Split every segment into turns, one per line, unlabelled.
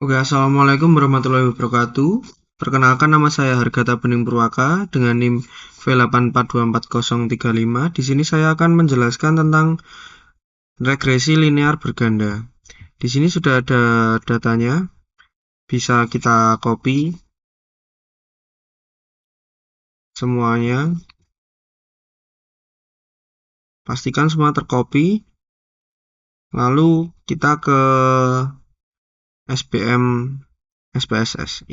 Oke, assalamualaikum warahmatullahi wabarakatuh. Perkenalkan, nama saya Hargata Bening Purwaka dengan NIM V8424035. Di sini saya akan menjelaskan tentang regresi linear berganda. Di sini sudah ada datanya, bisa kita copy semuanya. Pastikan semua tercopy. Lalu kita ke IBM SPSS.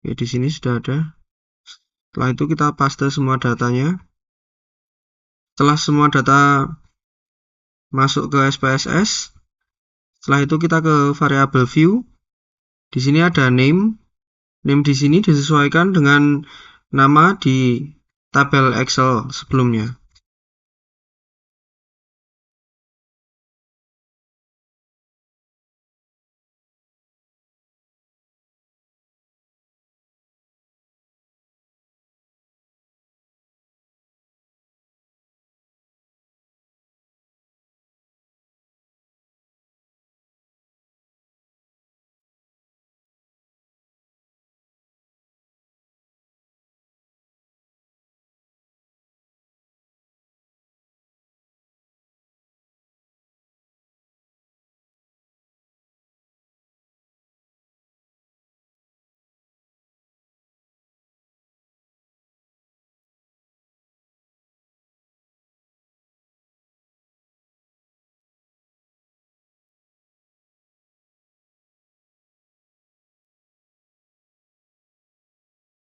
Oke, di sini sudah ada. Setelah itu kita paste semua datanya. Setelah semua data masuk ke SPSS, setelah itu kita ke variabel view. Di sini ada name. Name di sini disesuaikan dengan nama di tabel Excel sebelumnya.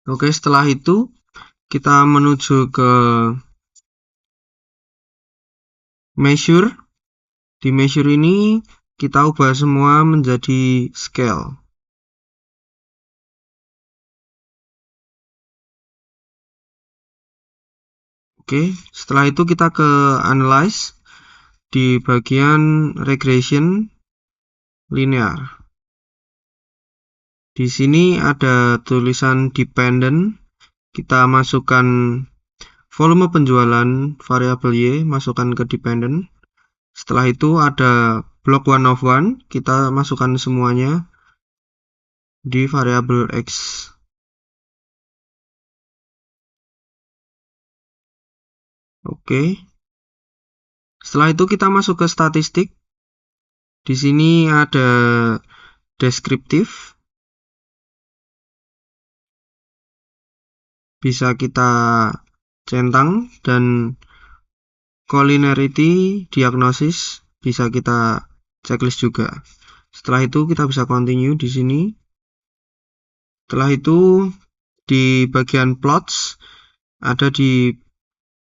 Oke, setelah itu kita menuju ke measure. Di measure ini kita ubah semua menjadi scale. Oke, setelah itu kita ke analyze di bagian regression linear. Di sini ada tulisan dependent. Kita masukkan volume penjualan variabel Y, masukkan ke dependent. Setelah itu ada block 1 of 1, kita masukkan semuanya di variabel X. Oke. Setelah itu kita masuk ke statistik. Di sini ada deskriptif. Bisa kita centang, dan collinearity diagnosis bisa kita checklist juga. Setelah itu kita bisa continue di sini. Setelah itu di bagian plots, ada di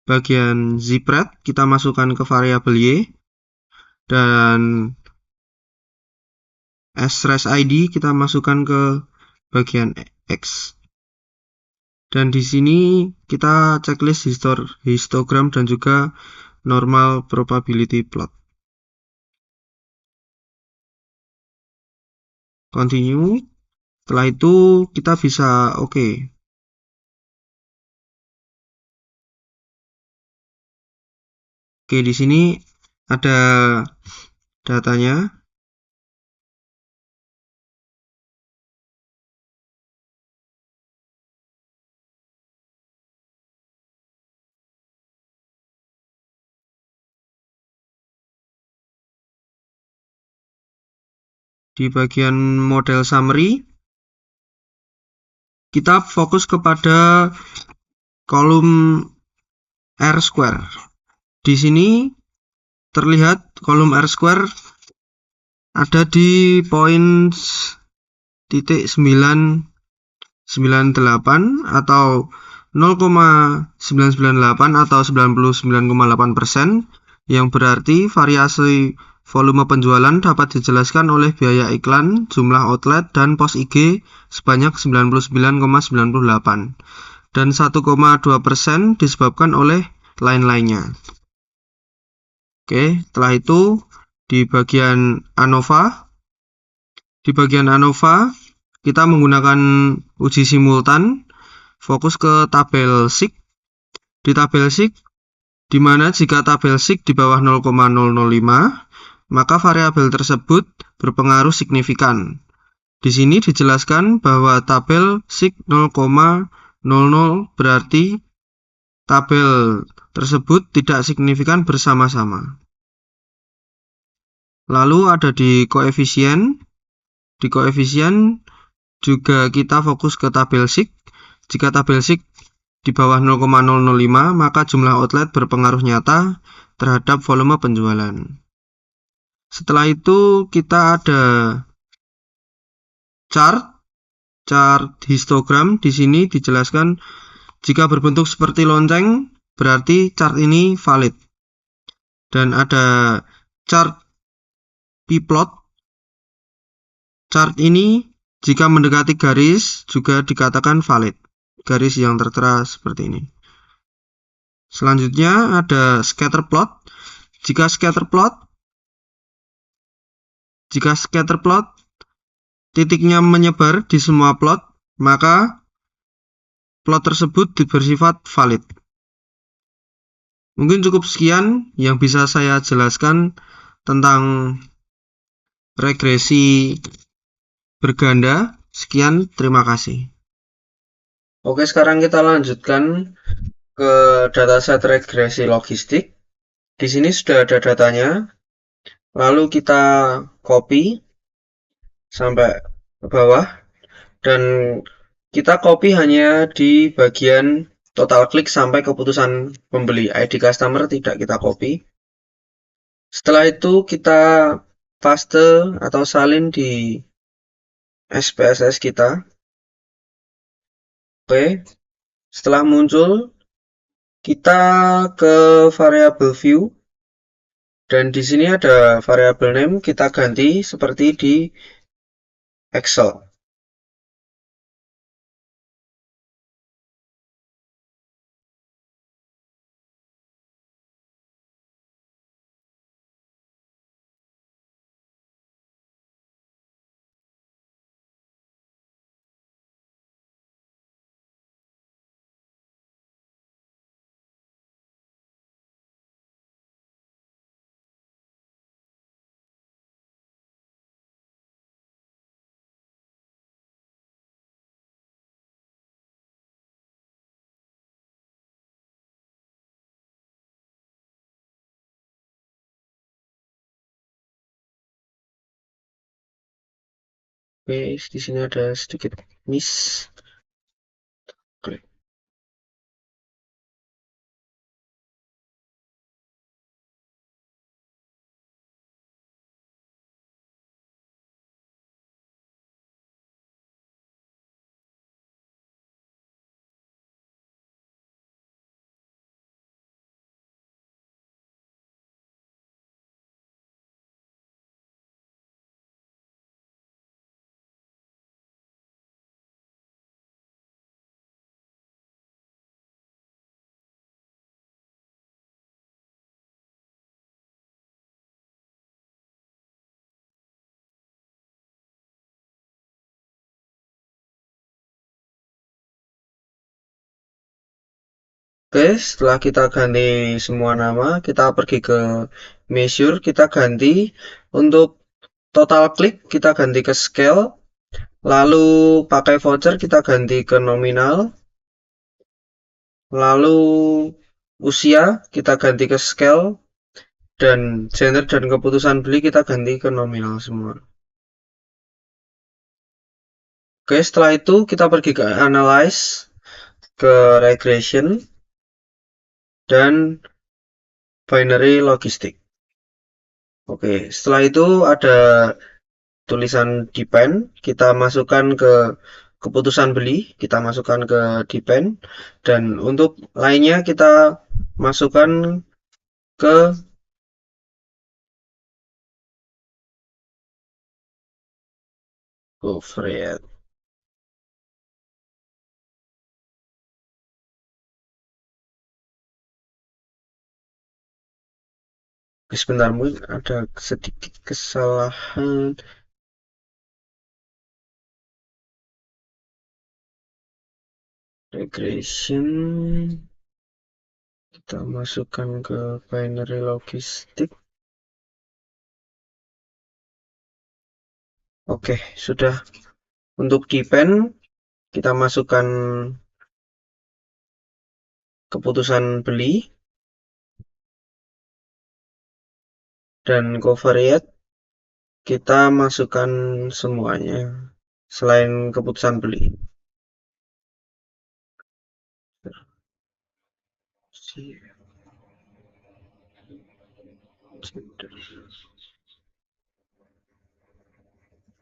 bagian zipret, kita masukkan ke variabel Y, dan sres ID kita masukkan ke bagian X. Dan di sini kita checklist histogram dan juga normal probability plot. Continue. Setelah itu kita bisa oke. Oke, di sini ada datanya. Di bagian model summary, kita fokus kepada kolom R square. Di sini terlihat kolom R square ada di poin 0,998 atau 0,998 atau 99,8%, yang berarti variasi volume penjualan dapat dijelaskan oleh biaya iklan, jumlah outlet, dan pos IG sebanyak 99,98, dan 1,2% disebabkan oleh lain-lainnya. Oke, setelah itu di bagian ANOVA. Di bagian ANOVA kita menggunakan uji simultan, fokus ke tabel SIG. Di tabel SIG, di mana jika tabel SIG di bawah 0,005, maka variabel tersebut berpengaruh signifikan. Di sini dijelaskan bahwa tabel sig 0,00 berarti tabel tersebut tidak signifikan bersama-sama. Lalu ada di koefisien. Di koefisien juga kita fokus ke tabel sig. Jika tabel sig di bawah 0,005, maka jumlah outlet berpengaruh nyata terhadap volume penjualan. Setelah itu kita ada chart histogram. Di sini dijelaskan jika berbentuk seperti lonceng, berarti chart ini valid. Dan ada chart p-plot. Chart ini jika mendekati garis juga dikatakan valid. Garis yang tertera seperti ini. Selanjutnya ada scatter plot. Jika scatter plot titiknya menyebar di semua plot, maka plot tersebut bersifat valid. Mungkin cukup sekian yang bisa saya jelaskan tentang regresi berganda. Sekian, terima kasih. Oke, sekarang kita lanjutkan ke dataset regresi logistik. Di sini sudah ada datanya. Lalu kita copy sampai ke bawah dan kita copy hanya di bagian total klik sampai keputusan pembeli. ID customer tidak kita copy. Setelah itu kita paste atau salin di SPSS kita. Oke, setelah muncul kita ke variabel view dan di sini ada variabel name, kita ganti seperti di Excel. Oke, di sini ada sedikit miss. Oke. Oke, setelah kita ganti semua nama, kita pergi ke measure, kita ganti untuk total klik, kita ganti ke scale, lalu pakai voucher kita ganti ke nominal, lalu usia kita ganti ke scale, dan gender dan keputusan beli kita ganti ke nominal semua. Oke, setelah itu kita pergi ke analyze, ke regression, dan binary logistik. Oke, setelah itu ada tulisan depend, kita masukkan ke keputusan beli, kita masukkan ke depend, dan untuk lainnya kita masukkan ke Govret. Sebentar, mungkin ada sedikit kesalahan. Regression kita masukkan ke binary logistik. Oke, sudah. Untuk depend, kita masukkan keputusan beli dan covariate kita masukkan semuanya selain keputusan beli.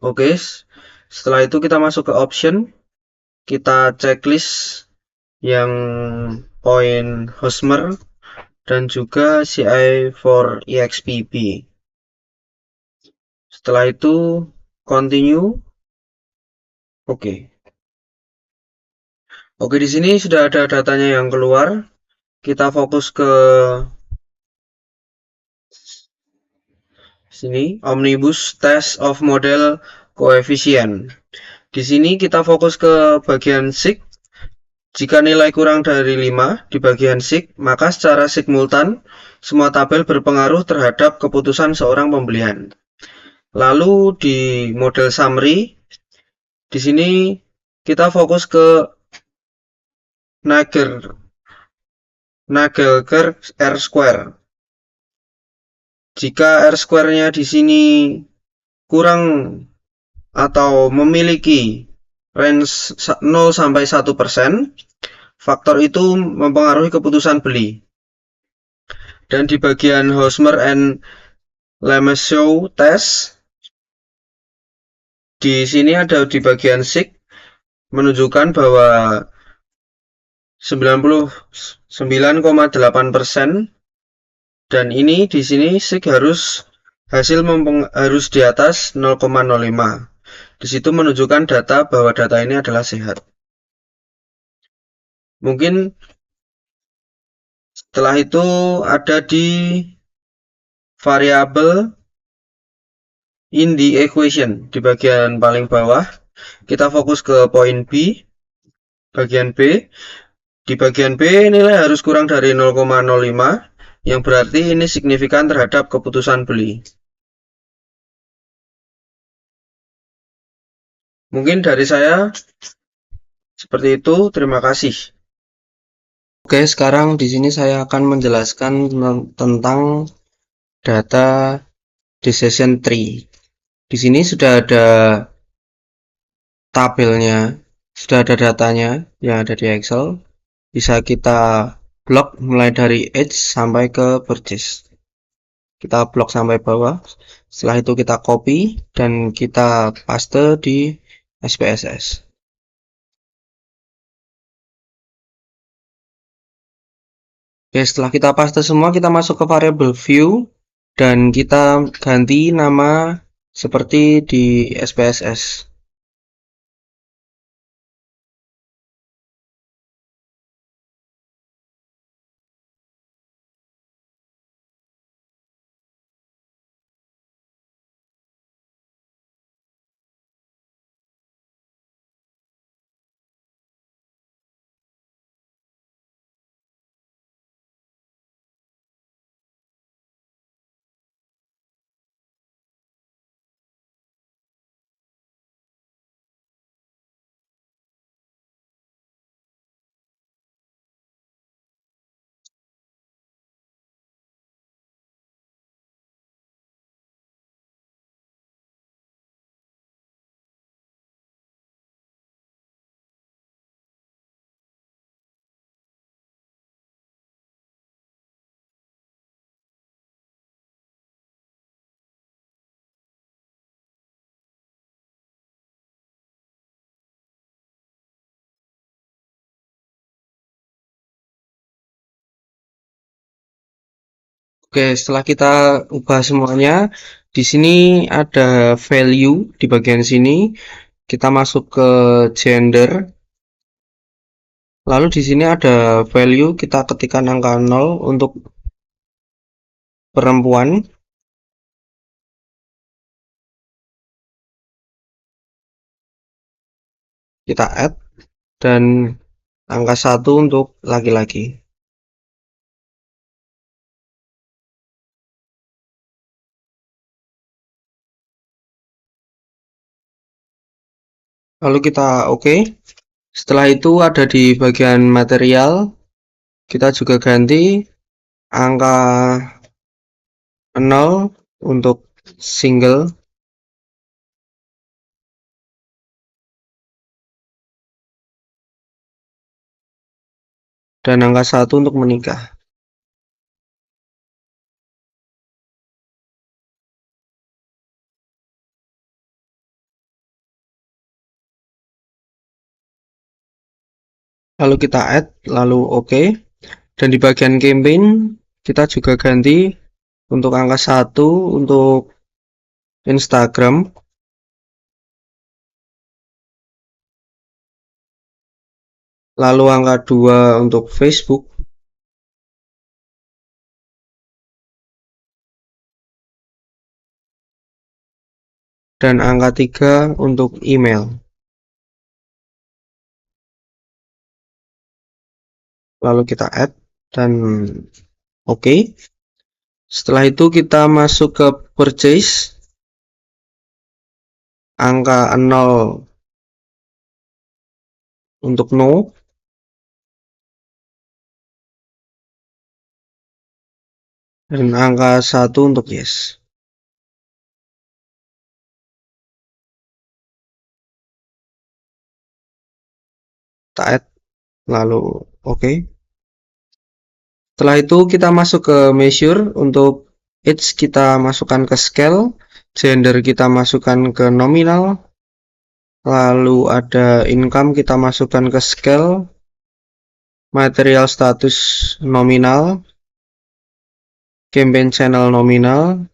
Oke, setelah itu kita masuk ke option, kita checklist yang poin Hosmer dan juga CI for EXPB. Setelah itu continue. Oke. Oke, di sini sudah ada datanya yang keluar. Kita fokus ke sini, Omnibus Test of Model Coefficient. Di sini kita fokus ke bagian sig. Jika nilai kurang dari 5 di bagian sig, maka secara simultan semua tabel berpengaruh terhadap keputusan seorang pembelian. Lalu di model summary, di sini kita fokus ke Nagelker R-square. Jika R-square-nya di sini kurang atau memiliki range 0 sampai 1%, faktor itu mempengaruhi keputusan beli. Dan di bagian Hosmer and Lemeseau test, di sini ada di bagian sig menunjukkan bahwa 99,8% dan ini di sini sig harus harus di atas 0,05. Di situ menunjukkan data bahwa data ini adalah sehat. Mungkin setelah itu ada di variabel in the equation di bagian paling bawah. Kita fokus ke poin B, bagian B. Di bagian B nilai harus kurang dari 0,05 yang berarti ini signifikan terhadap keputusan beli. Mungkin dari saya seperti itu. Terima kasih. Oke, sekarang di sini saya akan menjelaskan tentang data decision tree. Di sini sudah ada tabelnya, sudah ada datanya yang ada di Excel. Bisa kita blok mulai dari edge sampai ke purchase. Kita blok sampai bawah. Setelah itu kita copy dan kita paste di SPSS. Oke, setelah kita paste semua, kita masuk ke variable view dan kita ganti nama seperti di SPSS. Oke, setelah kita ubah semuanya, di sini ada value di bagian sini. Kita masuk ke gender. Lalu di sini ada value, kita ketikkan angka 0 untuk perempuan. Kita add dan angka 1 untuk laki-laki. Lalu kita oke. Setelah itu ada di bagian material, kita juga ganti angka 0 untuk single dan angka 1 untuk menikah. Lalu kita add, lalu oke. Dan di bagian campaign kita juga ganti untuk angka 1 untuk Instagram, lalu angka 2 untuk Facebook, dan angka 3 untuk email. Lalu kita add dan oke. Setelah itu kita masuk ke purchase, angka 0 untuk no, dan angka 1 untuk yes. Kita add, lalu oke. Setelah itu kita masuk ke measure, untuk age kita masukkan ke scale, gender kita masukkan ke nominal, lalu ada income kita masukkan ke scale, material status nominal, campaign channel nominal,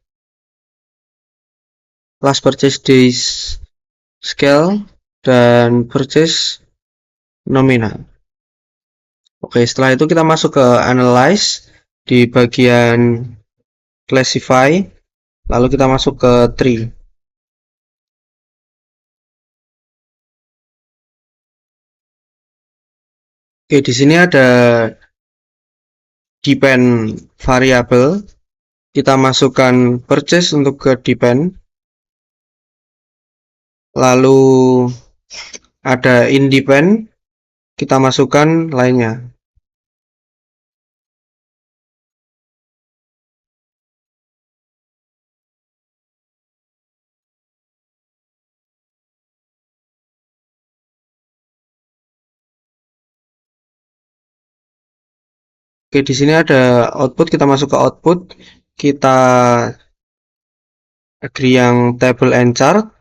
last purchase days scale, dan purchase nominal. Oke, setelah itu kita masuk ke analyze di bagian classify, lalu kita masuk ke tree. Oke, di sini ada depend variable. Kita masukkan purchase untuk ke depend. Lalu ada independ, kita masukkan lainnya. Oke, di sini ada output, kita masuk ke output, kita agree yang table and chart,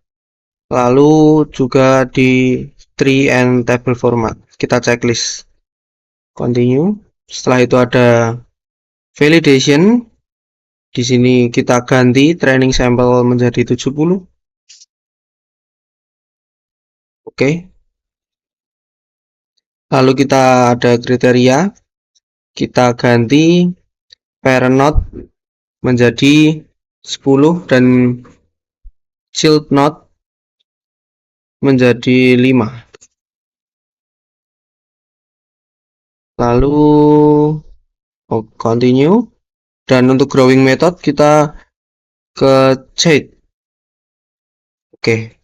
lalu juga di tree and table format. Kita checklist. Continue. Setelah itu ada validation. Di sini kita ganti training sample menjadi 70. Oke. Lalu kita ada kriteria. Kita ganti parent node menjadi 10 dan child node menjadi 5. Lalu continue, dan untuk growing method kita ke check. Oke.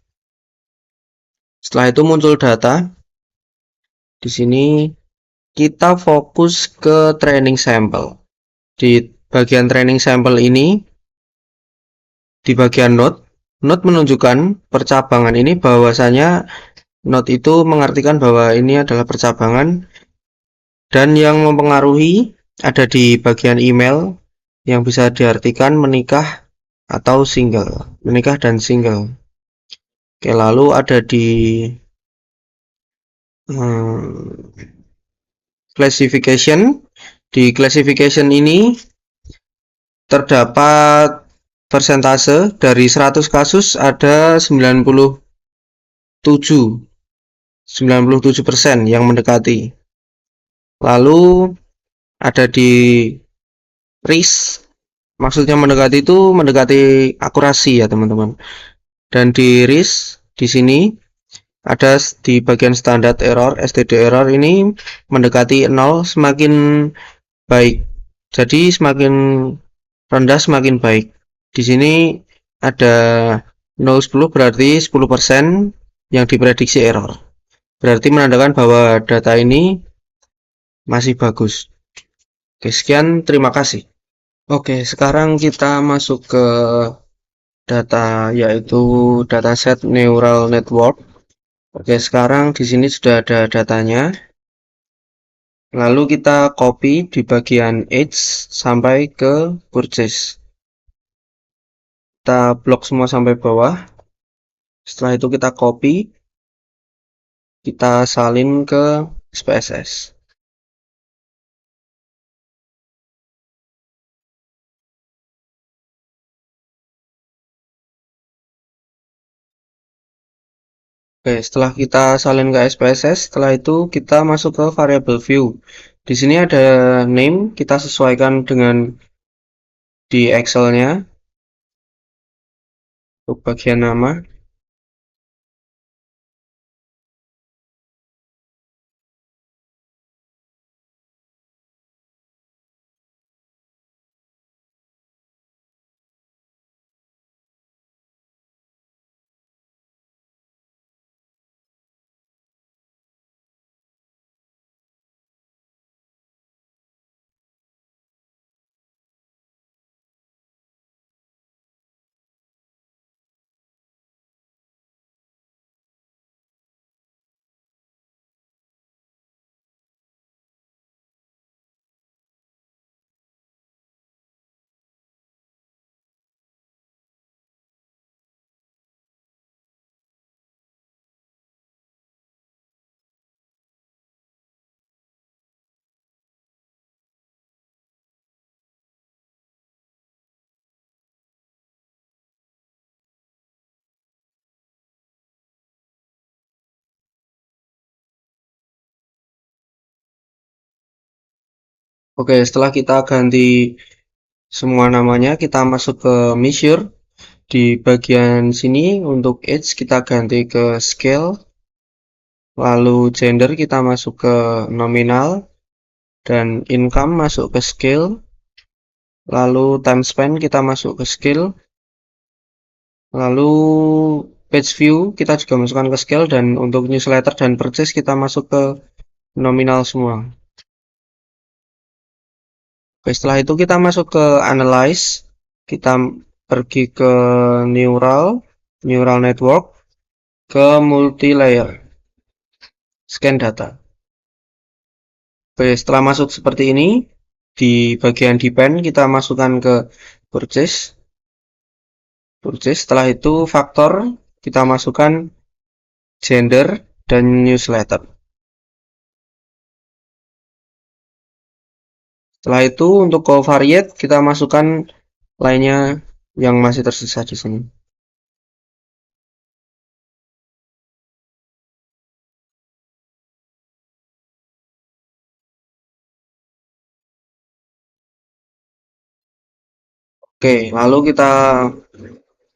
Setelah itu muncul data. Di sini kita fokus ke training sample. Di bagian training sample ini, di bagian node menunjukkan percabangan ini, bahwasanya node itu mengartikan bahwa ini adalah percabangan, dan yang mempengaruhi ada di bagian email yang bisa diartikan menikah atau single, menikah dan single. Oke, lalu ada di classification. Di classification ini terdapat persentase dari 100 kasus ada 97% yang mendekati. Lalu ada di risk, maksudnya mendekati itu mendekati akurasi ya teman-teman. Dan di risk di sini ada di bagian standard error, STD error ini mendekati 0, semakin baik. Jadi semakin rendah semakin baik. Di sini ada 0,10 berarti 10%, yang diprediksi error. Berarti menandakan bahwa data ini masih bagus. Oke, sekian, terima kasih. Oke, sekarang kita masuk ke data, yaitu dataset neural network. Oke, sekarang di sini sudah ada datanya. Lalu kita copy di bagian edge sampai ke purchase. Kita blok semua sampai bawah. Setelah itu kita copy, kita salin ke SPSS. Oke, setelah kita salin ke SPSS, setelah itu kita masuk ke variable view. Di sini ada name, kita sesuaikan dengan di Excel-nya untuk bagian nama. Oke, setelah kita ganti semua namanya, kita masuk ke measure. Di bagian sini untuk age kita ganti ke scale. Lalu gender kita masuk ke nominal. Dan income masuk ke scale. Lalu time spent kita masuk ke scale. Lalu page view kita juga masukkan ke scale. Dan untuk newsletter dan purchase kita masuk ke nominal semua. Oke, setelah itu kita masuk ke analyze. Kita pergi ke neural network, ke multi-layer, scan data. Oke, setelah masuk seperti ini, di bagian depend kita masukkan ke purchase. Setelah itu faktor kita masukkan gender dan newsletter. Setelah itu untuk covariate kita masukkan lainnya yang masih tersisa di sini. Oke, lalu kita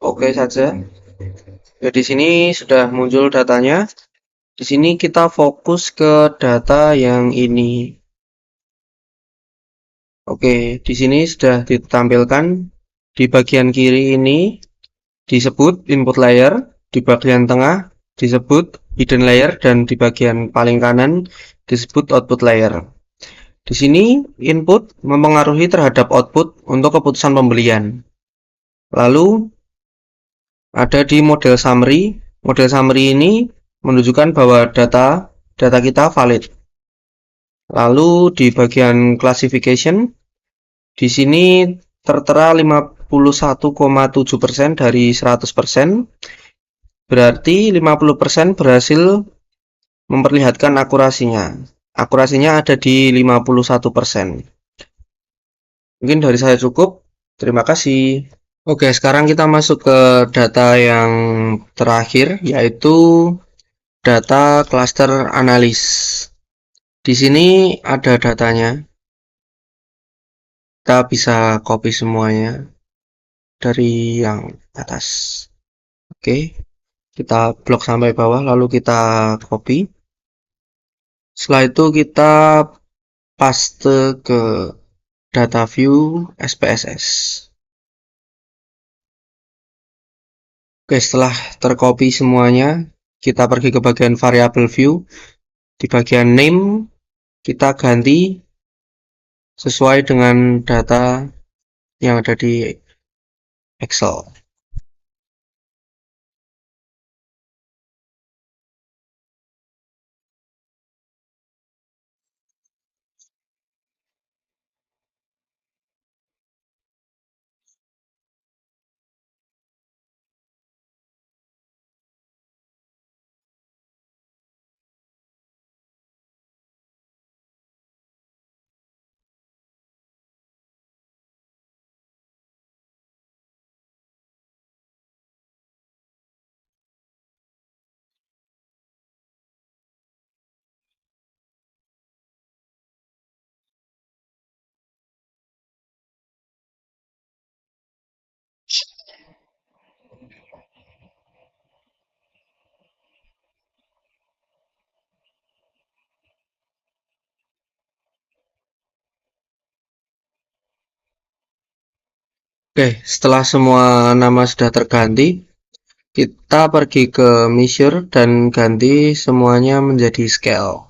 oke saja. Ya, di sini sudah muncul datanya. Di sini kita fokus ke data yang ini. Oke, di sini sudah ditampilkan di bagian kiri ini disebut input layer, di bagian tengah disebut hidden layer, dan di bagian paling kanan disebut output layer. Di sini input mempengaruhi terhadap output untuk keputusan pembelian. Lalu ada di model summary. Model summary ini menunjukkan bahwa data kita valid. Lalu di bagian classification, di sini tertera 51,7% dari 100%. Berarti 50% berhasil memperlihatkan akurasinya. Akurasinya ada di 51%. Mungkin dari saya cukup. Terima kasih. Oke, sekarang kita masuk ke data yang terakhir, yaitu data cluster analis. Di sini ada datanya. Kita bisa copy semuanya dari yang atas. Oke, kita blok sampai bawah, lalu kita copy. Setelah itu kita paste ke data view SPSS. Oke, setelah tercopy semuanya, kita pergi ke bagian variable view. Di bagian name, kita ganti sesuai dengan data yang ada di Excel. Oke, setelah semua nama sudah terganti, kita pergi ke measure dan ganti semuanya menjadi scale.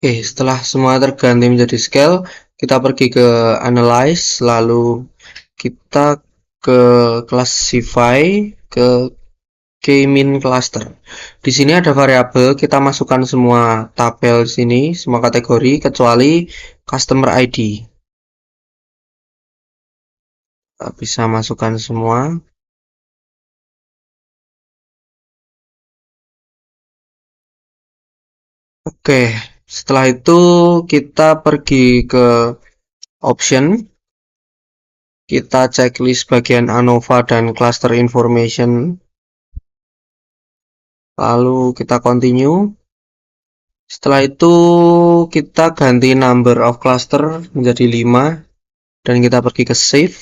Oke, setelah semua terganti menjadi scale, kita pergi ke analyze, lalu kita ke classify, ke K-min cluster. Di sini ada variabel, kita masukkan semua tabel sini, semua kategori kecuali customer ID. Kita bisa masukkan semua. Oke, setelah itu kita pergi ke option. Kita checklist bagian ANOVA dan cluster information. Lalu kita continue. Setelah itu kita ganti number of cluster menjadi 5 dan kita pergi ke save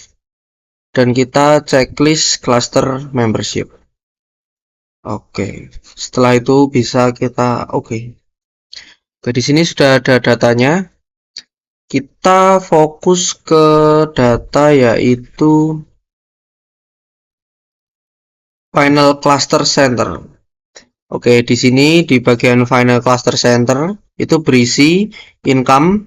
dan kita checklist cluster membership. Oke, setelah itu bisa kita oke, di sini sudah ada datanya. Kita fokus ke data yaitu final cluster center. Oke, di sini di bagian final cluster center itu berisi income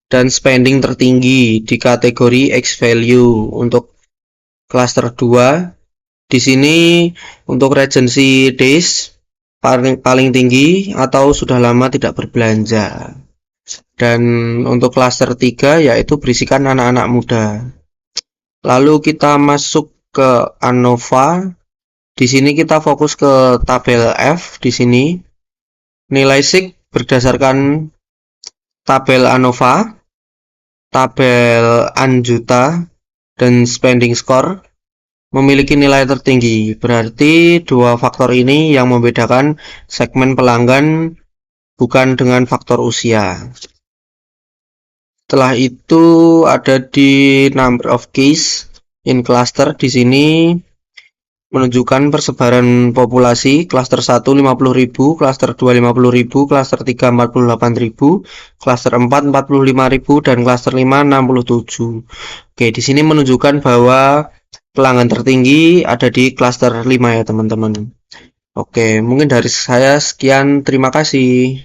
dan spending tertinggi di kategori X value untuk cluster 2. Di sini untuk regency days paling tinggi atau sudah lama tidak berbelanja. Dan untuk cluster 3 yaitu berisikan anak-anak muda. Lalu kita masuk ke ANOVA. Di sini kita fokus ke tabel F di sini. Nilai SIG berdasarkan tabel ANOVA, tabel Anjuta, dan spending score memiliki nilai tertinggi. Berarti dua faktor ini yang membedakan segmen pelanggan bukan dengan faktor usia. Setelah itu ada di number of case in cluster di sini menunjukkan persebaran populasi. Cluster 1 50.000, cluster 2 50.000, cluster 3 48.000, cluster 4 45.000 dan cluster 5 67. Oke, di sini menunjukkan bahwa pelanggan tertinggi ada di cluster 5 ya, teman-teman. Oke, mungkin dari saya sekian, terima kasih.